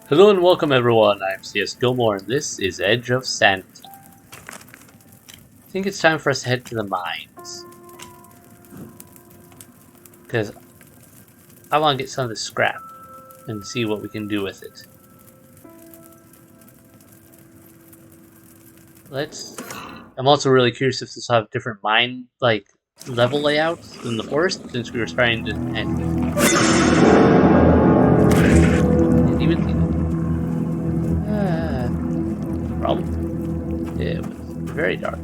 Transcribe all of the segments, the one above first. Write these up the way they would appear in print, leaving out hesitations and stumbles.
Hello and welcome everyone, I'm C.S.Gilmore and this is Edge of Sanity. I think it's time for us to head to the mines. Because I want to get some of this scrap and see what we can do with it. Let's see. I'm also really curious if this will have different mine, level layouts than the forest, since we were starting to... Didn't even see that. Problem? It was very dark.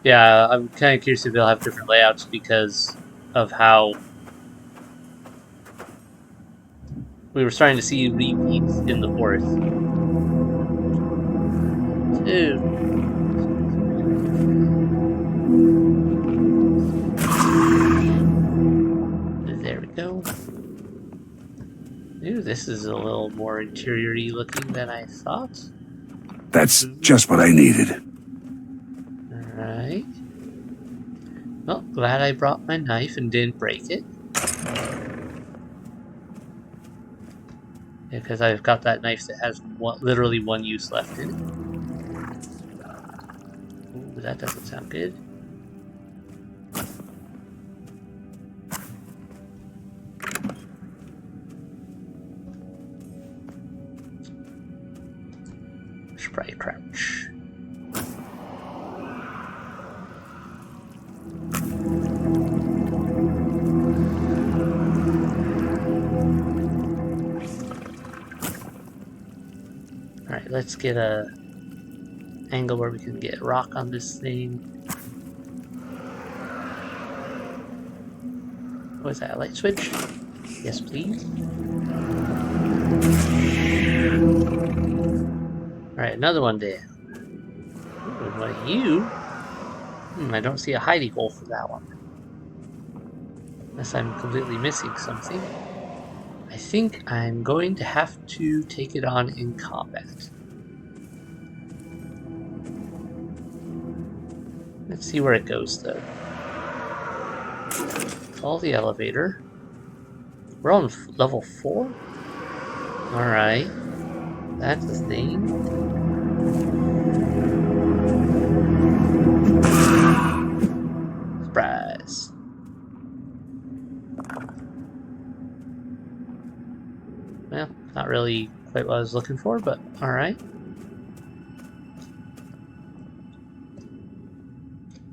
Yeah, I'm kind of curious if they'll have different layouts because of how we were starting to see repeats in the forest. Dude. There we go. Ooh, this is a little more interior-y looking than I thought. That's just what I needed. Alright. Well, glad I brought my knife and didn't break it. Because I've got that knife that has literally one use left in it. Ooh, that doesn't sound good. Should probably crouch. Alright, let's get a angle where we can get rock on this thing. What is that, a light switch? Yes, please. Alright, another one down. Ooh, what are you? I don't see a hidey hole for that one. Unless I'm completely missing something. I think I'm going to have to take it on in combat. Let's see where it goes, though. Call the elevator. We're on level 4? Alright. That's a thing. Surprise. Well, not really quite what I was looking for, but alright.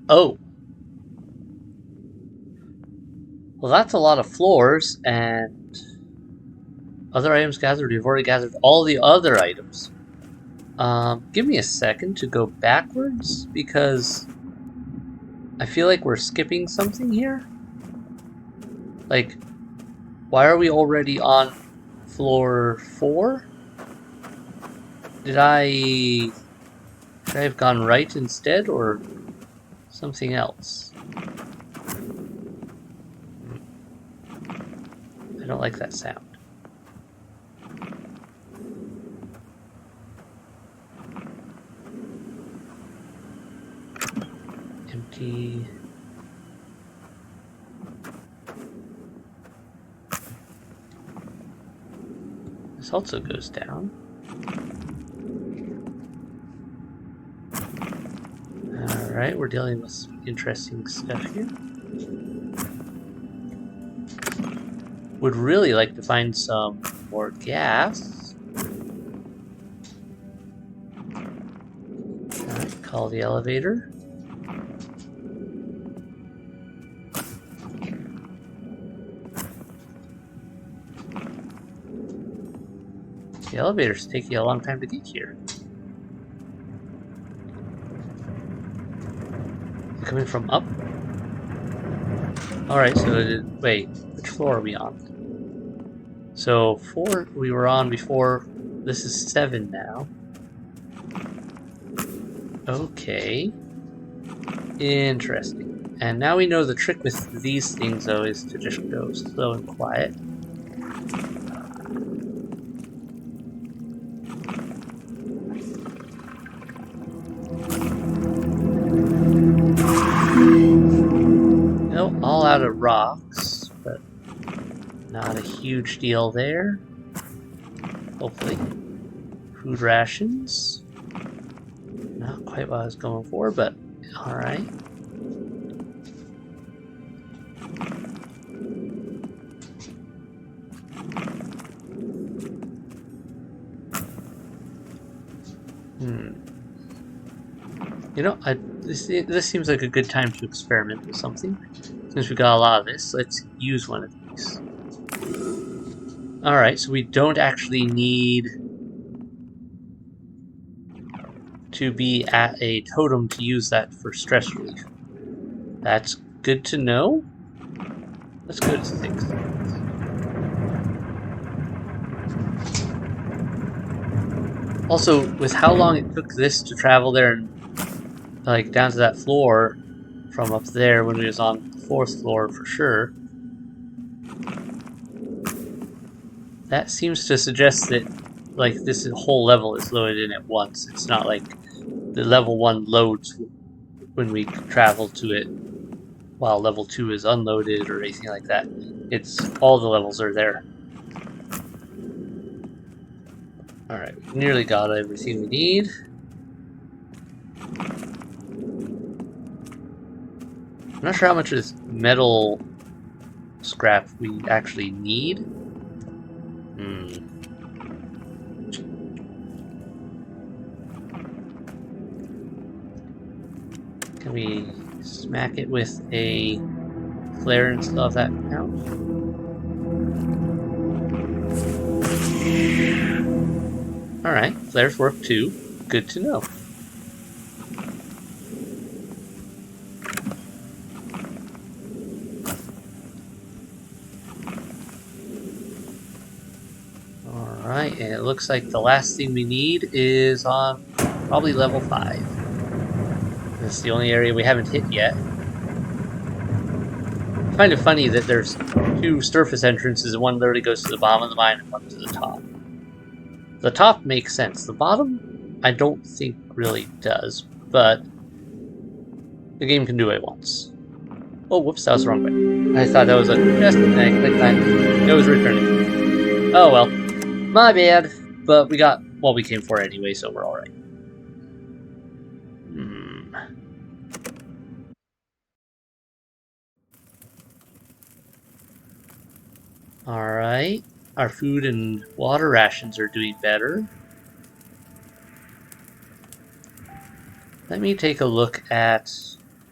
Oh. Well, that's a lot of floors, and other items gathered. We've already gathered all the other items. Give me a second to go backwards, because I feel like we're skipping something here. Like, why are we already on floor 4? Should I have gone right instead, or something else? I don't like that sound. Empty. This also goes down. Alright, we're dealing with some interesting stuff here. Would really like to find some more gas. Alright, call the elevator. The elevator's taking a long time to get here. Is it coming from up? Alright, so wait, which floor are we on? So 4 we were on before. This is 7 now. Okay. Interesting. And now we know the trick with these things, though, is to just go slow and quiet. out of rocks, but not a huge deal there. Hopefully. Food rations. Not quite what I was going for, but alright. You know, this seems like a good time to experiment with something. Since we got a lot of this, let's use one of these. Alright, so we don't actually need to be at a totem to use that for stress relief. That's good to know. Let's go to 6. Also, with how long it took this to travel there and like down to that floor from up there when we was on the 4th floor for sure, that seems to suggest that like this whole level is loaded in at once. It's not like the level 1 loads when we travel to it while level 2 is unloaded or anything like that. It's all the levels are there. Alright, we've nearly got everything we need. I'm not sure how much of this metal scrap we actually need. Can we smack it with a flare and still have that count? Alright, flares work too. Good to know. Alright, and it looks like the last thing we need is on probably level 5. That's the only area we haven't hit yet. I find it funny that there's 2 surface entrances and one literally goes to the bottom of the mine and one to the top. The top makes sense. The bottom, I don't think really does, but the game can do what it wants. Oh, whoops, that was the wrong way. I thought that was a chest and I clicked that. It was returning. Oh well. My bad. But we got what we came for anyway, so we're alright. Alright. Our food and water rations are doing better. Let me take a look at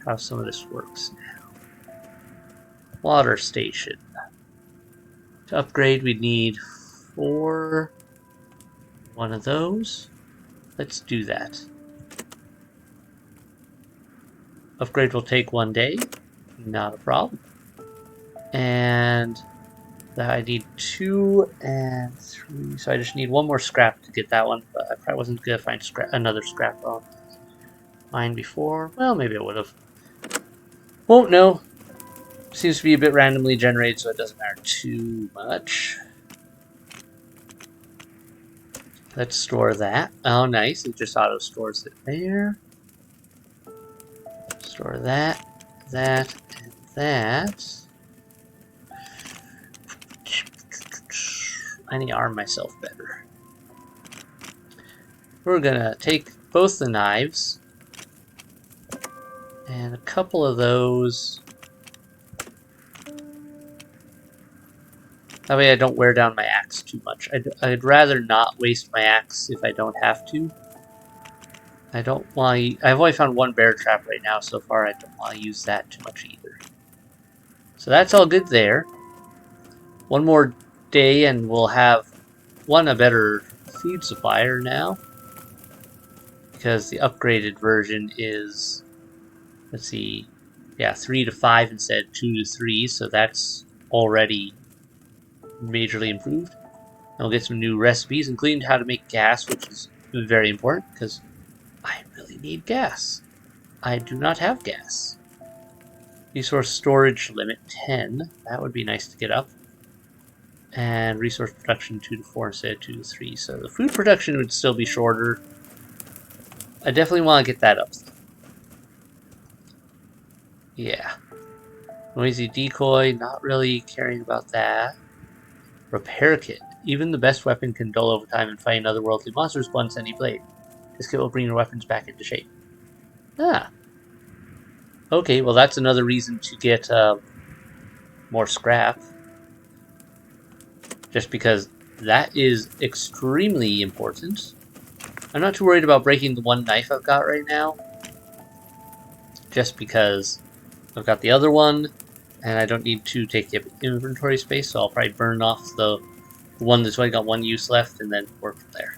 how some of this works now. Water station. To upgrade, we need 4. One of those. Let's do that. Upgrade will take 1 day. Not a problem. And that I need 2 and 3. So I just need 1 more scrap to get that one. But I probably wasn't going to find another scrap on mine before. Well, maybe I would have. Won't know. Seems to be a bit randomly generated, so it doesn't matter too much. Let's store that. Oh, nice. It just auto stores it there. Store that, that, and that. I need to arm myself better. We're gonna take both the knives and a couple of those. That way I don't wear down my axe too much. I'd rather not waste my axe if I don't have to. I don't want to... I've only found 1 bear trap right now so far. I don't want to use that too much either. So that's all good there. 1 more day and we'll have a better food supplier now. Because the upgraded version is... Let's see. Yeah, 3 to 5 instead of 2 to 3. So that's already majorly improved. And we'll get some new recipes, including how to make gas, which is very important because I really need gas. I do not have gas. Resource storage limit 10. That would be nice to get up. And resource production 2 to 4 instead of 2 to 3. So the food production would still be shorter. I definitely want to get that up. Yeah. Noisy decoy, not really caring about that. Repair kit. Even the best weapon can dull over time and fighting otherworldly monsters once any blade. This kit will bring your weapons back into shape. Ah. Okay, well that's another reason to get more scrap. Just because that is extremely important. I'm not too worried about breaking the one knife I've got right now. Just because I've got the other one, and I don't need to take the inventory space, so I'll probably burn off the one that's only got one use left, and then work from there.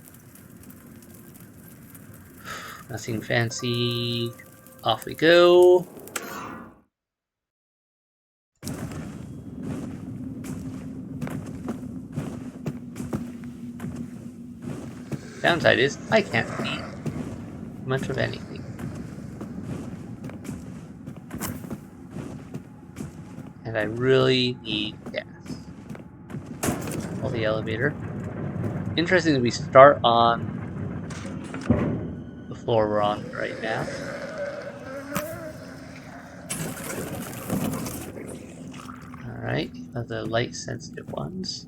Nothing fancy. Off we go. Downside is, I can't see much of anything. And I really need gas. Call the elevator. Interesting that we start on the floor we're on right now. Alright, the light sensitive ones.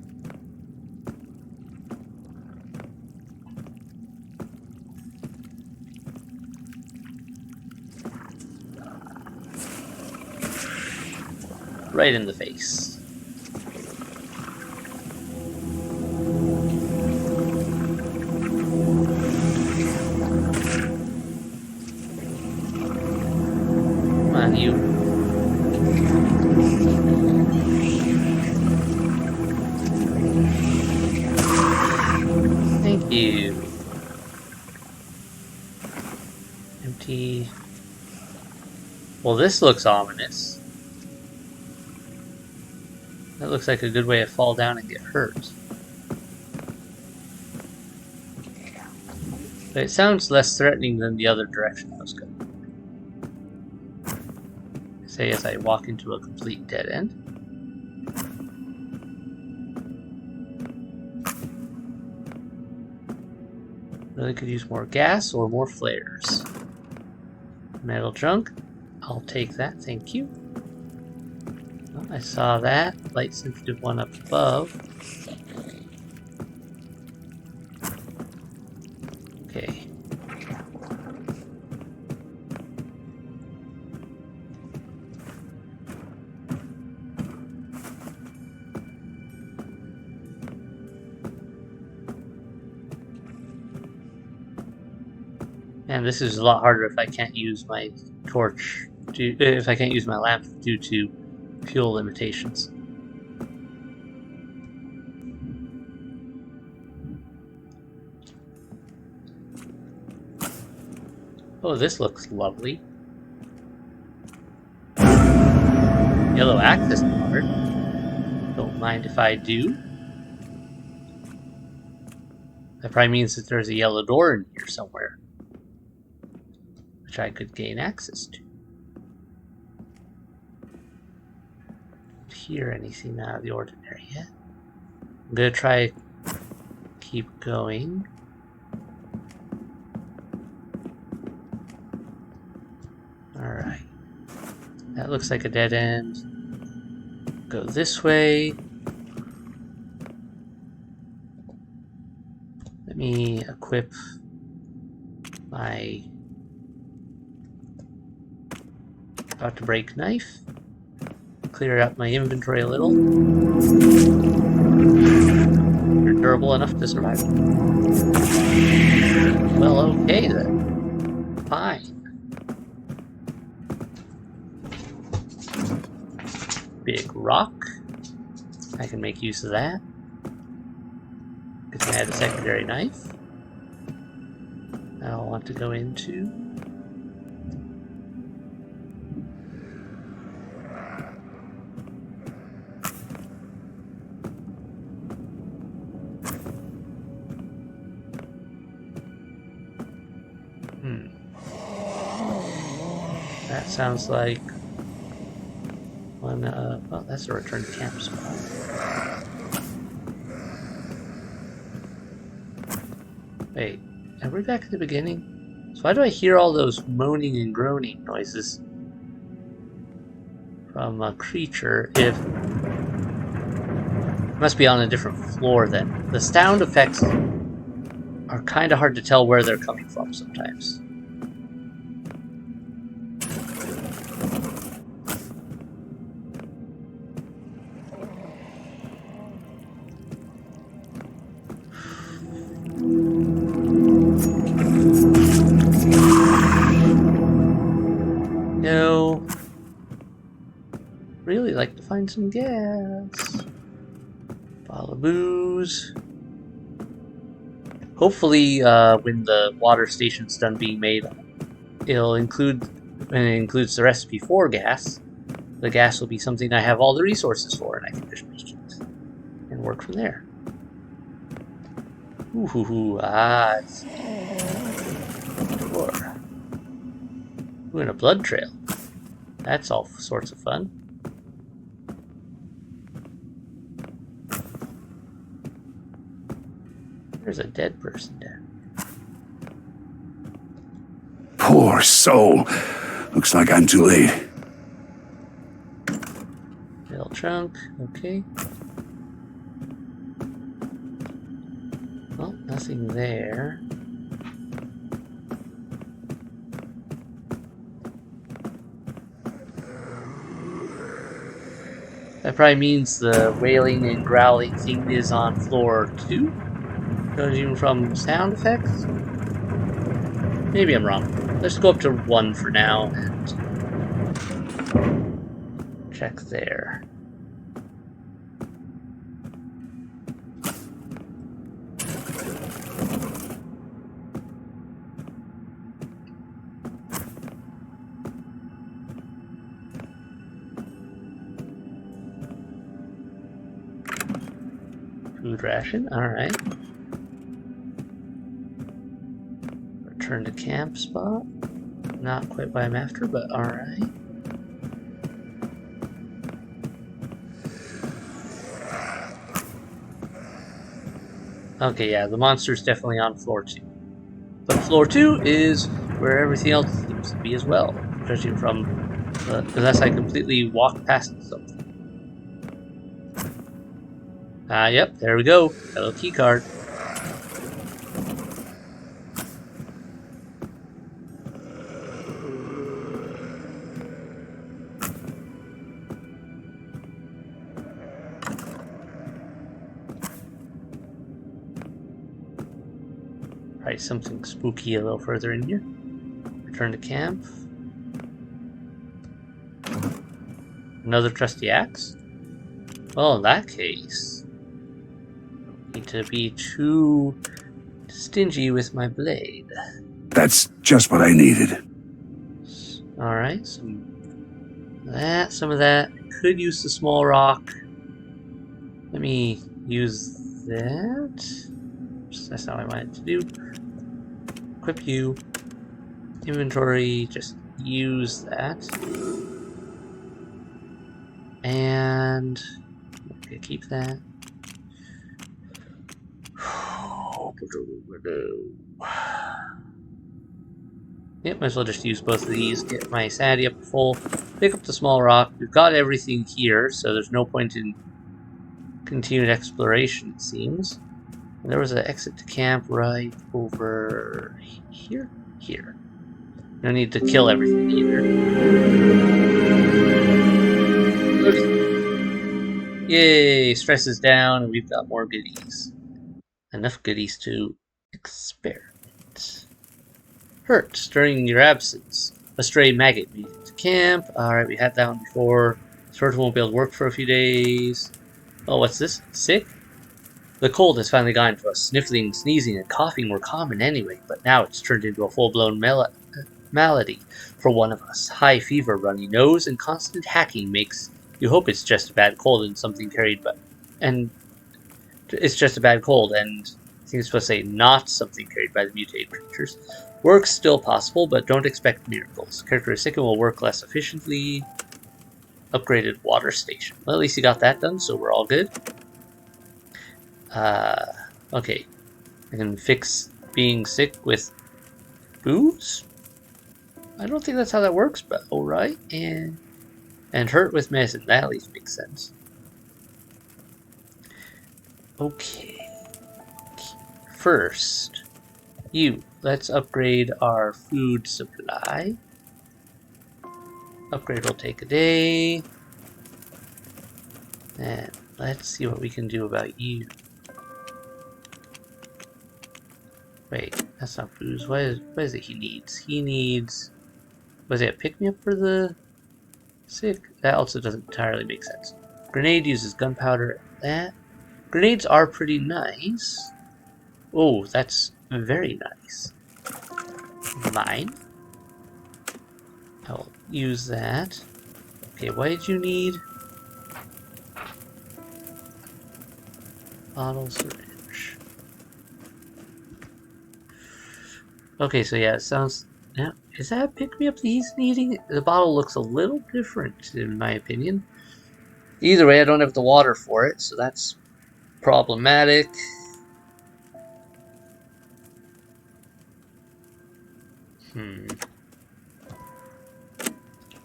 Right in the face. Come on, you. Thank you. Empty. Well, this looks ominous. That looks like a good way to fall down and get hurt. But it sounds less threatening than the other direction I was going. Say as I walk into a complete dead end. Really could use more gas or more flares. Metal junk. I'll take that, thank you. Oh, I saw that. Light sensitive one up above. Okay. And this is a lot harder if I can't use my torch, if I can't use my lamp due to fuel limitations. Oh, this looks lovely. Yellow access card. Don't mind if I do. That probably means that there's a yellow door in here somewhere, which I could gain access to. Don't hear anything out of the ordinary yet. I'm gonna try keep going. Alright. That looks like a dead end. Go this way. Let me equip my about to break knife. Clear out my inventory a little. You're durable enough to survive. Well, okay then. Fine. Big rock. I can make use of that. Can add a secondary knife. I'll want to go into. That sounds like one. Well, that's a return to camp spot. Wait, are we back at the beginning? So why do I hear all those moaning and groaning noises? from a creature if... Must be on a different floor then. The sound effects are kind of hard to tell where they're coming from sometimes. No. Really like to find some gas. Bottle of booze. Hopefully, when the water station's done being made, it'll include, when it includes the recipe for gas, the gas will be something I have all the resources for, and I can just make it and work from there. Ooh, it's door. Ooh, and a blood trail. That's all sorts of fun. There's a dead person there. Poor soul. Looks like I'm too late. Metal trunk, okay. Well, nothing there. That probably means the wailing and growling thing is on floor 2? Judging from sound effects? Maybe I'm wrong. Let's go up to 1 for now and check there. Food ration, alright. Return to camp spot. Not quite what I'm after, but alright. Okay, yeah, the monster's definitely on floor 2. But floor 2 is where everything else seems to be as well, judging from unless I completely walk past something. Yep, there we go. Hello, key card. Probably something spooky a little further in here. Return to camp. Another trusty axe? Well, in that case, need to be too stingy with my blade. That's just what I needed. Alright, some of that. I could use the small rock. Let me use that. That's not what I wanted to do. Equip you. Inventory, just use that. And okay, keep that. Yep, might as well just use both of these, get my sanity up to full, pick up the small rock. We've got everything here, so there's no point in continued exploration, it seems. And there was an exit to camp right over here? Here. No need to kill everything either. Oops. Yay, stress is down and we've got more goodies. Enough goodies to experiment. Hurt during your absence. A stray maggot made it to camp. Alright, we had that one before. Sort of won't be able to work for a few days. Oh, what's this? Sick? The cold has finally gotten to us. Sniffling, sneezing, and coughing were common anyway, but now it's turned into a full-blown malady for one of us. High fever, runny nose, and constant hacking makes you hope it's just a bad cold and something carried by... And it's just a bad cold, and I think it's supposed to say not something carried by the mutated creatures. Work's still possible, but don't expect miracles. Character is sick and will work less efficiently. Upgraded water station. Well, at least you got that done, so we're all good. Okay. I can fix being sick with booze? I don't think that's how that works, but alright. And And hurt with medicine. That at least makes sense. Okay. First, let's upgrade our food supply. Upgrade will take a day. And let's see what we can do about you. Wait, that's not booze. What is it he needs? He needs... Was it a pick-me-up for the sick? That also doesn't entirely make sense. Grenade uses gunpowder. Grenades are pretty nice. Oh, that's very nice. Mine. I'll use that. Okay, what did you need? Bottle syringe. Okay, so yeah, it sounds... Yeah, is that a pick-me-up that he's needing? The bottle looks a little different, in my opinion. Either way, I don't have the water for it, so that's problematic. Do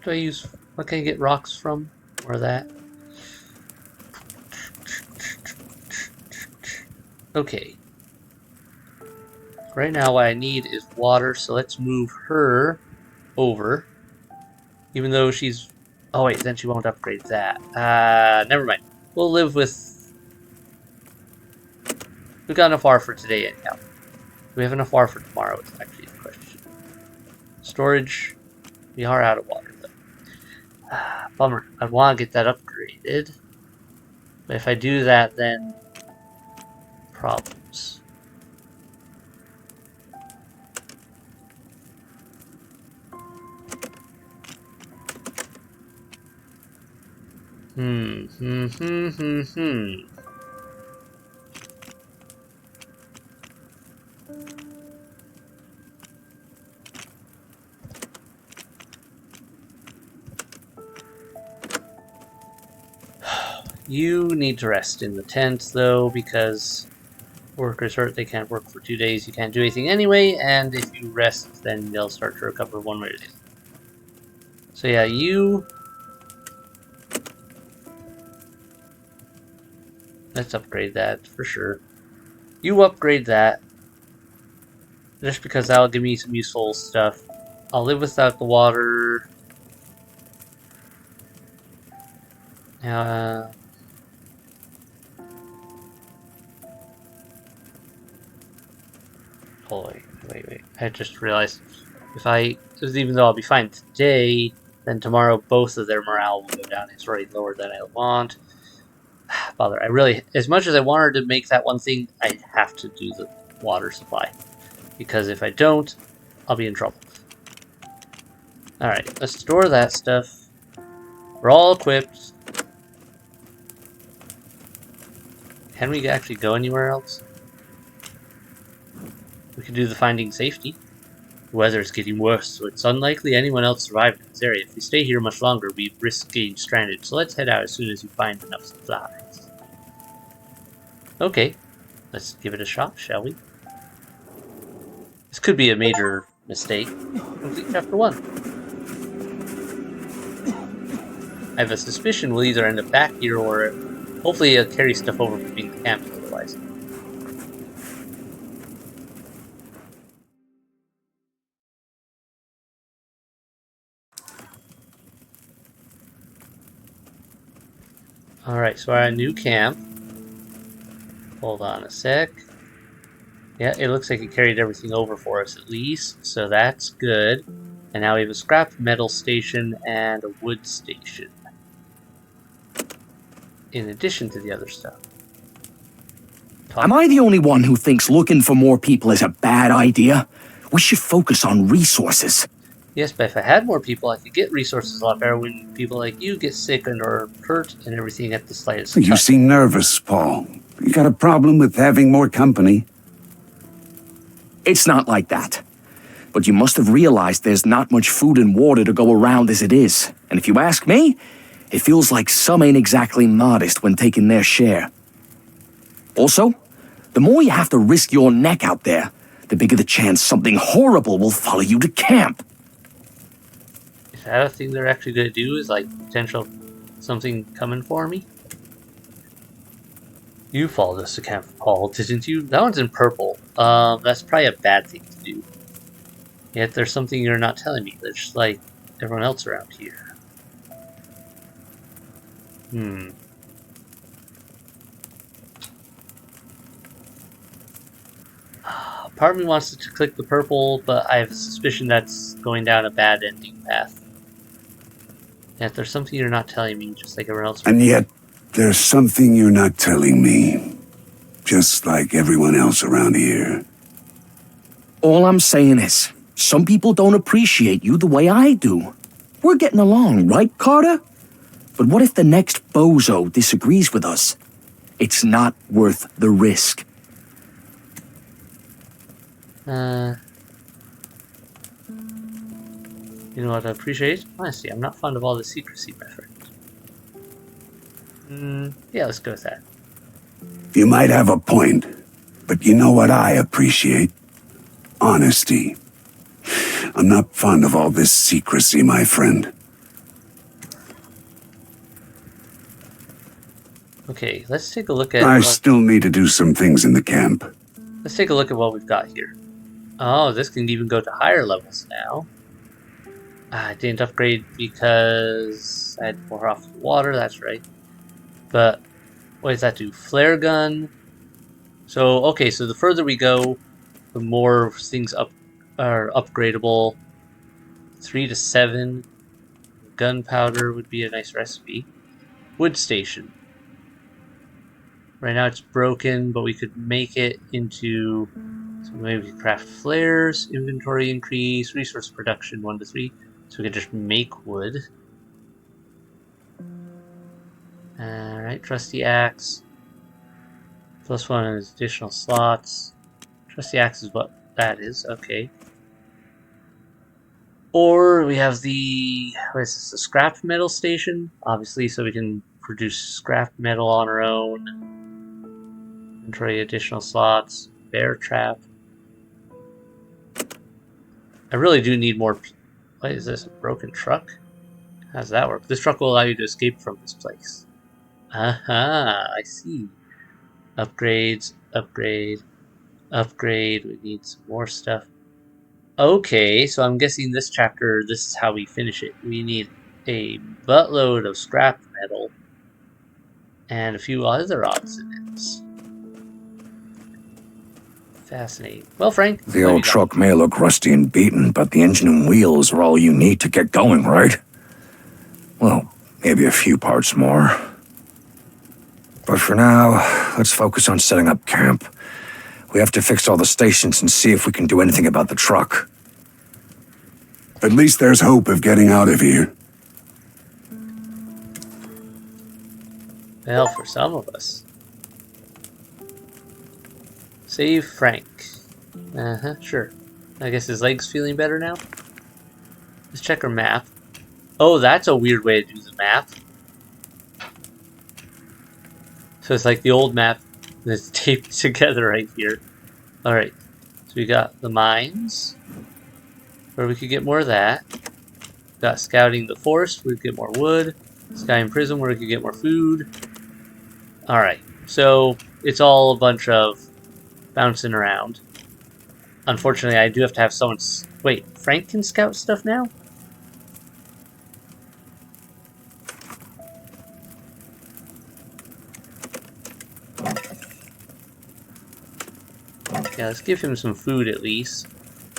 I use... What can I get rocks from? Or that? Okay. Right now what I need is water, so let's move her over. Even though she's... Oh wait, then she won't upgrade that. Never mind. We'll live with... We've got enough water for today anyhow. Do we have enough water for tomorrow? It's actually the question. Storage. We are out of water though. Bummer. I want to get that upgraded. But if I do that, then... Problems. You need to rest in the tent, though, because workers hurt, they can't work for 2 days, you can't do anything anyway, and if you rest, then they'll start to recover one way or the other. So yeah, you... Let's upgrade that, for sure. You upgrade that, just because that'll give me some useful stuff. I'll live without the water. Oh, wait. I just realized even though I'll be fine today, then tomorrow both of their morale will go down. It's already lower than I want. Bother. As much as I wanted to make that one thing, I have to do the water supply. Because if I don't, I'll be in trouble. Alright, let's store that stuff. We're all equipped. Can we actually go anywhere else? We could do the finding safety. The weather is getting worse, so it's unlikely anyone else survived in this area. If we stay here much longer, we risk getting stranded, so let's head out as soon as you find enough supplies. Okay, let's give it a shot, shall we? This could be a major mistake. Complete chapter 1. I have a suspicion we'll either end up back here or hopefully it'll carry stuff over between the camps otherwise. Alright, so we're at a new camp. Hold on a sec. Yeah, it looks like it carried everything over for us at least, so that's good. And now we have a scrap metal station and a wood station. In addition to the other stuff. Am I the only one who thinks looking for more people is a bad idea? We should focus on resources. Yes, but if I had more people, I could get resources a lot better when people like you get sick and or hurt and everything at the slightest touch. You seem nervous, Paul. You got a problem with having more company? It's not like that. But you must have realized there's not much food and water to go around as it is. And if you ask me, it feels like some ain't exactly modest when taking their share. Also, the more you have to risk your neck out there, the bigger the chance something horrible will follow you to camp. that a thing they're actually gonna do? Is like potential something coming for me? You followed us to Camp Hall, didn't you? That one's in purple. That's probably a bad thing to do. Yet there's something you're not telling me. That's just like everyone else around here. Part of me wants to click the purple, but I have a suspicion that's going down a bad ending path. Yet there's something you're not telling me, just like everyone else. And yet, there's something you're not telling me. Just like everyone else around here. All I'm saying is, some people don't appreciate you the way I do. We're getting along, right, Carter? But what if the next bozo disagrees with us? It's not worth the risk. You know what I appreciate? Honestly, I'm not fond of all the secrecy, my friend. Yeah, let's go with that. You might have a point, but you know what I appreciate? Honesty. I'm not fond of all this secrecy, my friend. Okay, let's take a look at... I still need to do some things in the camp. Let's take a look at what we've got here. Oh, this can even go to higher levels now. I didn't upgrade because I had more off the water, that's right. But what does that do? Flare gun. So, okay, so the further we go, the more things are upgradable. 3 to 7. Gunpowder would be a nice recipe. Wood station. Right now it's broken, but we could make it into... So maybe we could craft flares, inventory increase, resource production 1 to 3. So we can just make wood. Alright, trusty axe. +1 is additional slots. Trusty axe is what that is, okay. Or we have the, what is this, the scrap metal station? Obviously, so we can produce scrap metal on our own. Inventory additional slots. Bear trap. I really do need more. What is this? A broken truck? How does that work? This truck will allow you to escape from this place. Aha, I see. Upgrades, upgrade, upgrade. We need some more stuff. Okay, so I'm guessing this chapter, this is how we finish it. We need a buttload of scrap metal and a few other odds and ends. Fascinating. Well, Frank, The old truck may look rusty and beaten, but the engine and wheels are all you need to get going, right? Well, maybe a few parts more. But for now, let's focus on setting up camp. We have to fix all the stations and see if we can do anything about the truck. At least there's hope of getting out of here. Well, for some of us. Save Frank. Sure. I guess his leg's feeling better now? Let's check our map. Oh, that's a weird way to do the map. So it's like the old map that's taped together right here. Alright. So we got the mines, where we could get more of that. Got scouting the forest, where we could get more wood. Scouting prison, where we could get more food. Alright. So it's all a bunch of bouncing around. Unfortunately, I do have to have someone... Wait, Frank can scout stuff now? Yeah, let's give him some food at least.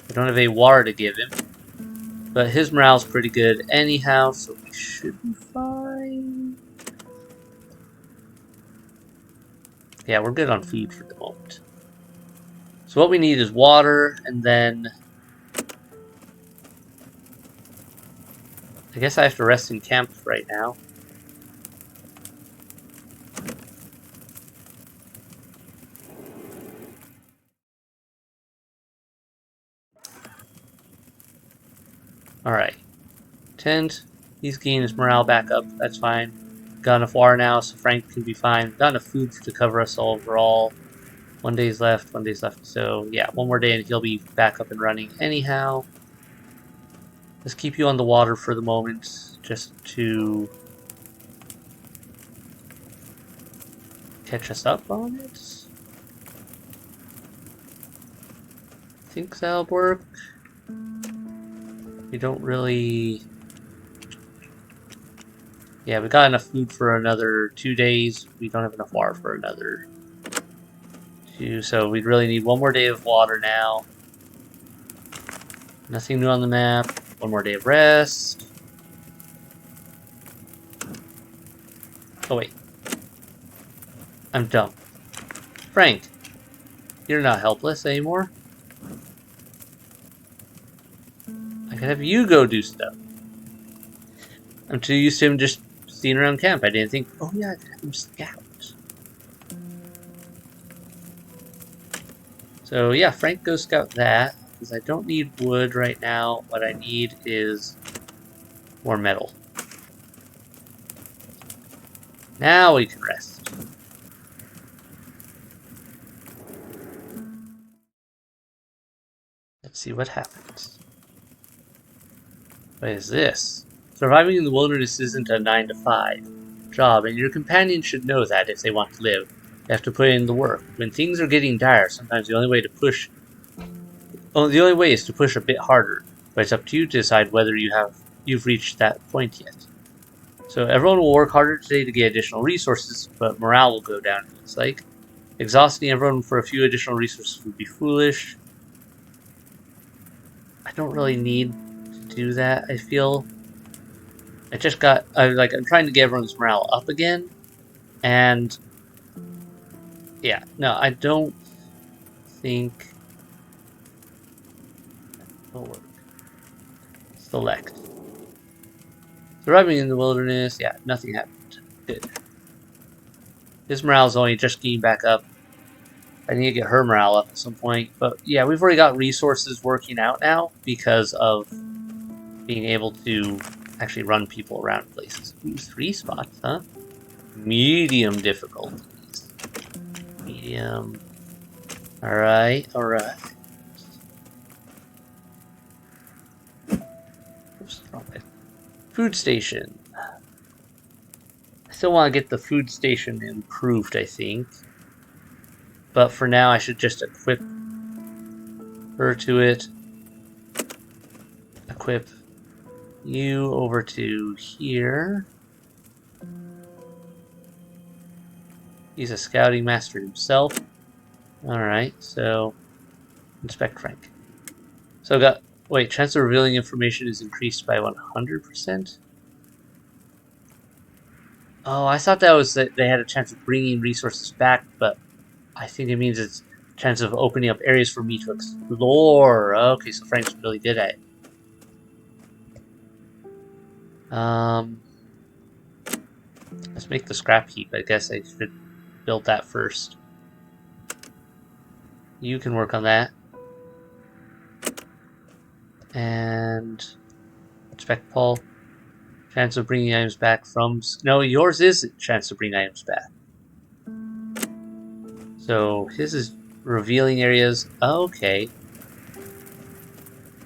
We don't have any water to give him. But his morale's pretty good anyhow, so we should be fine. Yeah, we're good on food for the moment. So what we need is water, and then... I guess I have to rest in camp right now. Alright. Tent. He's getting his morale back up. That's fine. Got enough water now, so Frank can be fine. Got enough food to cover us overall. 1 day's left, 1 day's left. So, yeah, 1 more day and he'll be back up and running anyhow. Let's keep you on the water for the moment, just to catch us up on it. I think that'll work. We don't really... Yeah, we got enough food for another 2 days. We don't have enough water for another 2, so we'd really need 1 more day of water now. Nothing new on the map. 1 more day of rest. Oh wait. I'm dumb. Frank, you're not helpless anymore. I could have you go do stuff. I'm too used to him just sitting around camp. I didn't think, oh yeah, I could have him scout. So yeah, Frank, go scout that, because I don't need wood right now. What I need is more metal. Now we can rest. Let's see what happens. What is this? Surviving in the wilderness isn't a 9 to 5 job, and your companions should know that if they want to live. They have to put in the work. When things are getting dire, sometimes the only way is to push a bit harder, but it's up to you to decide whether you've reached that point yet. So everyone will work harder today to get additional resources, but morale will go down, it looks like. Exhausting everyone for a few additional resources would be foolish. I don't really need to do that, I feel. I'm trying to get everyone's morale up again, and yeah, no, I don't think it'll work. Select. Surviving in the wilderness, yeah, nothing happened. Good. His morale's only just getting back up. I need to get her morale up at some point, but yeah, we've already got resources working out now because of being able to actually run people around places. Ooh, 3 spots, huh? Medium difficulties. Medium. Alright, alright. Oops, wrong way. Food station. I still want to get the food station improved, I think. But for now, I should just equip her to it. Equip you over to here. He's a scouting master himself. Alright, so inspect Frank. So chance of revealing information is increased by 100%? Oh, I thought that was that they had a chance of bringing resources back, but I think it means it's a chance of opening up areas for me to explore. Okay, so Frank's really good at it. Let's make the scrap heap. I guess I should build that first. You can work on that. And inspect Paul. Chance of bringing items back from... No, yours is a chance to bring items back. So his is revealing areas. Okay.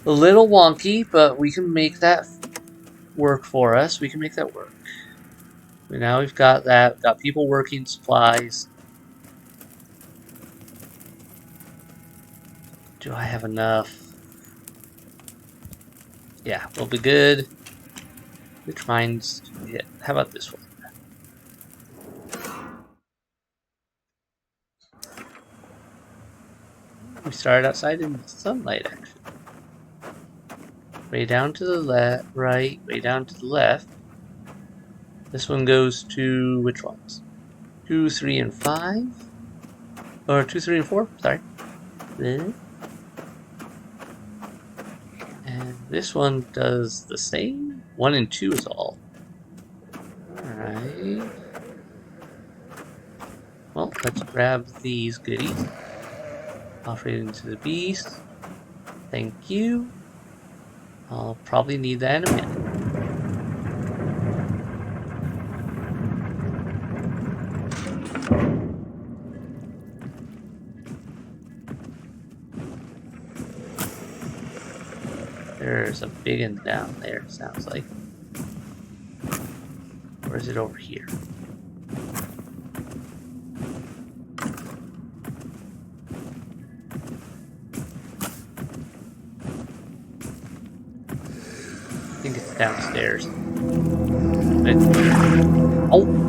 A little wonky, but we can make that work for us. We can make that work. Now we've got that. We've got people working supplies. Do I have enough? Yeah, we'll be good. Which mines do we hit? How about this one? We started outside in the sunlight, actually. Way down to the right, way down to the left. This one goes to which ones? 2, 3, and 5? Or 2, 3, and 4? Sorry. And this one does the same. 1 and 2 is all. Alright. Well, let's grab these goodies. Offer it into the beast. Thank you. I'll probably need that in a minute. There's a big one down there, sounds like. Or is it over here? I think it's downstairs. Oh!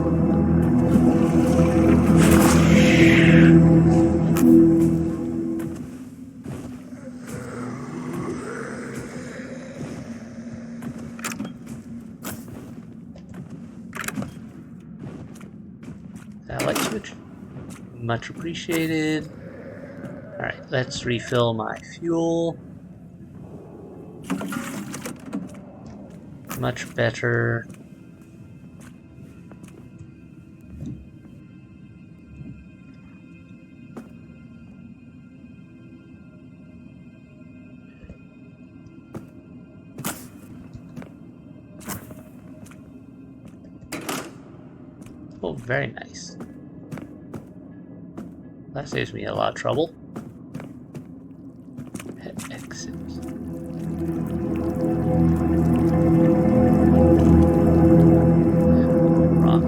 That light switch. Much appreciated. Alright, let's refill my fuel. Much better. Oh, very nice. That saves me a lot of trouble. Exit. Rock.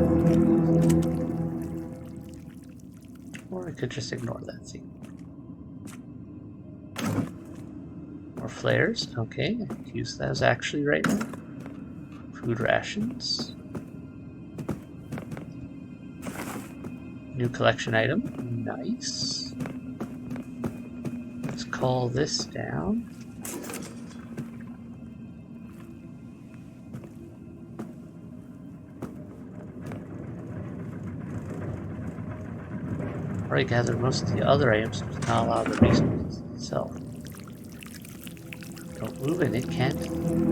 Or I could just ignore that scene. More flares. Okay, I could use those actually right now. Food rations. New collection item. Nice. Let's call this down. Already gathered most of the other items, but not a lot of the resources itself. Don't move and it can't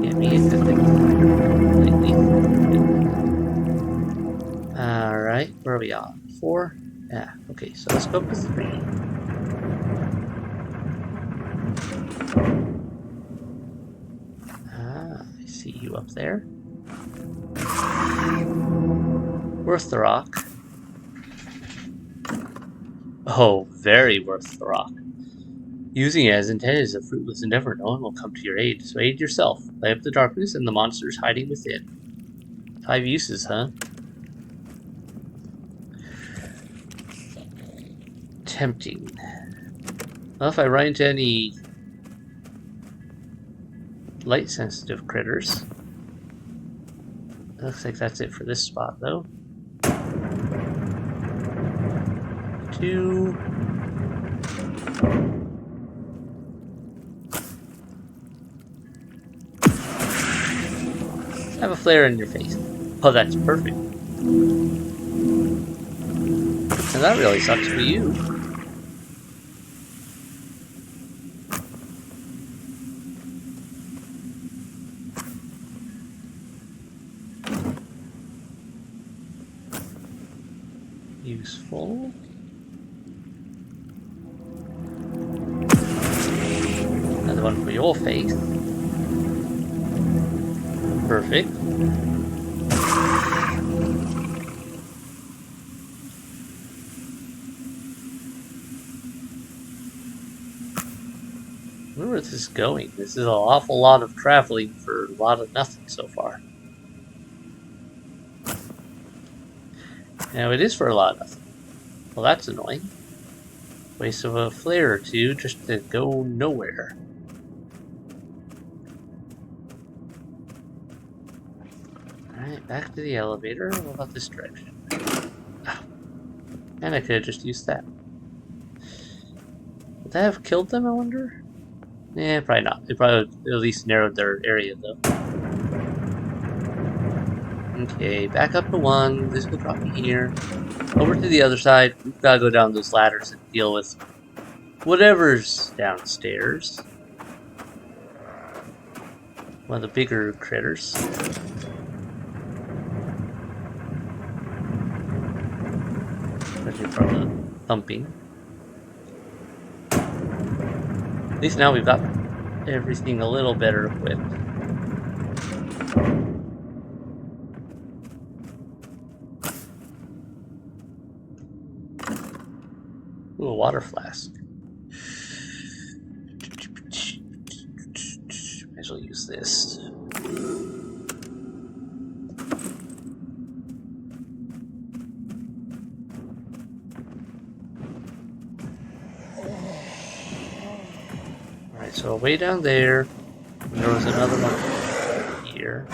get me into things completely. Alright, where are we on? 4? Yeah, okay, so let's go with 3. Ah, I see you up there. Worth the rock. Oh, very worth the rock. Using it as intended is a fruitless endeavor. No one will come to your aid, so aid yourself. Light up the darkness and the monsters hiding within. 5 uses, huh? Tempting. Well, if I run into any light-sensitive critters. It looks like that's it for this spot, though. 2. Have a flare in your face. Oh, that's perfect. And that really sucks for you. Useful. Another one for your face. Perfect. I wonder where this is going. This is an awful lot of traveling for a lot of nothing so far. Now it is for a lot of nothing. Well, that's annoying. Waste of a flare or two just to go nowhere. Alright, back to the elevator. What about this direction? Oh. And I could have just used that. Would that have killed them, I wonder? Yeah, probably not. They probably at least narrowed their area, though. Okay, back up to 1. This will drop me here. Over to the other side. We've got to go down those ladders and deal with whatever's downstairs. One of the bigger critters. Especially from the thumping. At least now we've got everything a little better equipped. Ooh, a water flask. Might as She'll use this. Alright, so way down there, and there was another one here.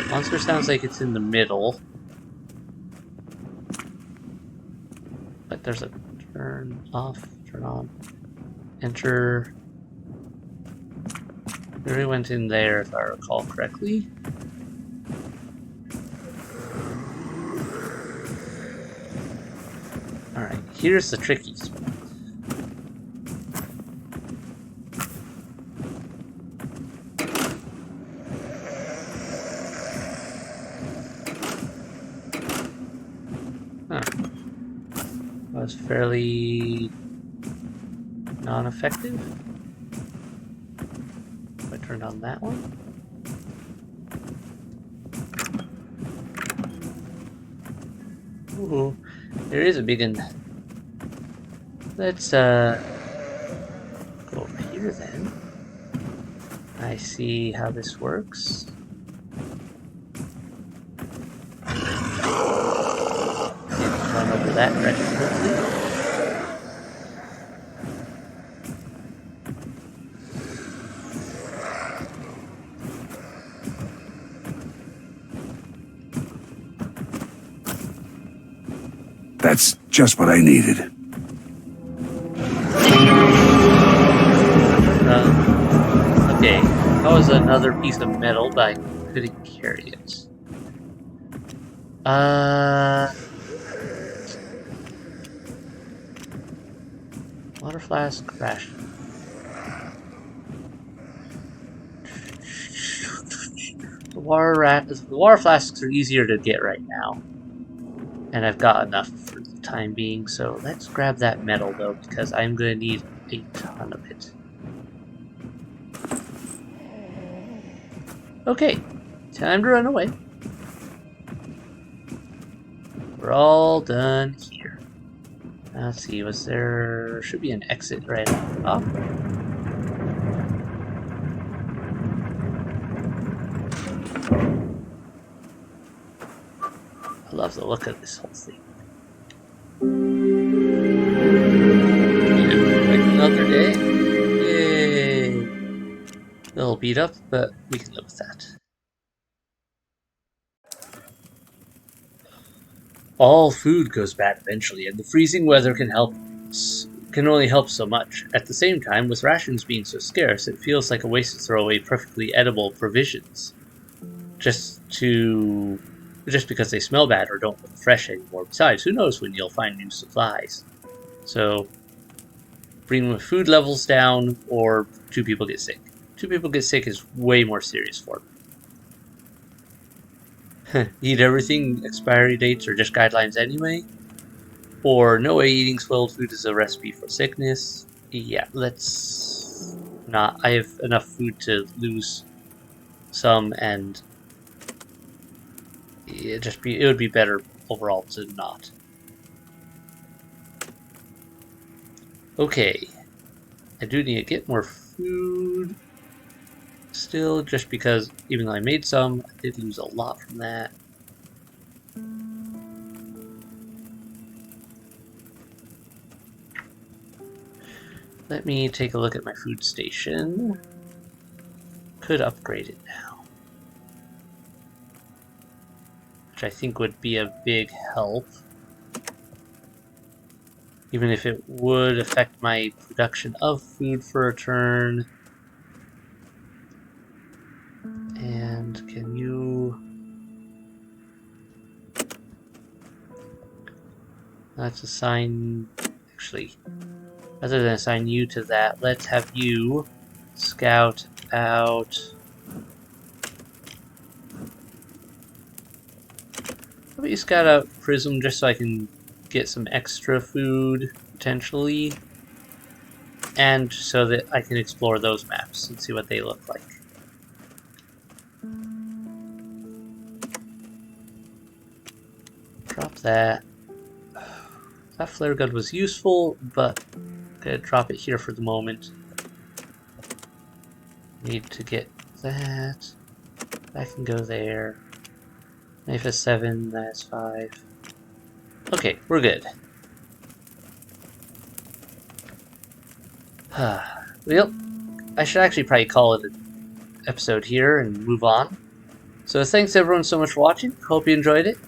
Monster sounds like it's in the middle. But there's a turn off, turn on, enter. We already went in there if I recall correctly. Alright, here's the tricky spot. Was fairly non-effective. I turned on that one. Ooh, there is a big one. Let's go over here then. I see how this works. Run over that direction quickly. That's just what I needed. Okay, that was another piece of metal, but I couldn't carry it. Water flask crash. The water flasks are easier to get right now. And I've got enough for the time being, so let's grab that metal though, because I'm going to need a ton of it. Okay, time to run away. We're all done here. Let's see, should be an exit right off. I love the look of this whole thing. Another day. Yay! A little beat up, but we can live with that. All food goes bad eventually, and the freezing weather can only help so much. At the same time, with rations being so scarce, it feels like a waste to throw away perfectly edible provisions. Just because they smell bad or don't look fresh anymore. Besides, who knows when you'll find new supplies. So, bring food levels down, or 2 people get sick. 2 people get sick is way more serious for them. Eat everything, expiry dates are just guidelines anyway. Or no way eating spoiled food is a recipe for sickness. Yeah, let's not. I have enough food to lose some, and it would be better overall to not. Okay, I do need to get more food still, just because even though I made some, I did lose a lot from that. Let me take a look at my food station. Could upgrade it now, which I think would be a big help. Even if it would affect my production of food for a turn. And can you... Let's assign... Actually, rather than assign you to that, let's have you scout out... How about you scout out Prism just so I can get some extra food, potentially, and so that I can explore those maps and see what they look like. Drop that. That flare gun was useful, but I'm gonna drop it here for the moment. Need to get that. That can go there. Knife is 7, that's 5. Okay, we're good. Well, I should actually probably call it an episode here and move on. So thanks everyone so much for watching. Hope you enjoyed it.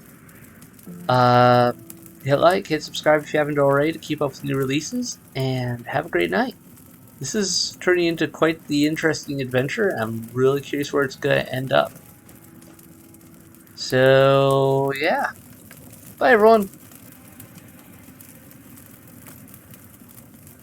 Hit like, hit subscribe if you haven't already to keep up with new releases, and have a great night. This is turning into quite the interesting adventure. I'm really curious where it's going to end up. So, yeah. Bye, everyone.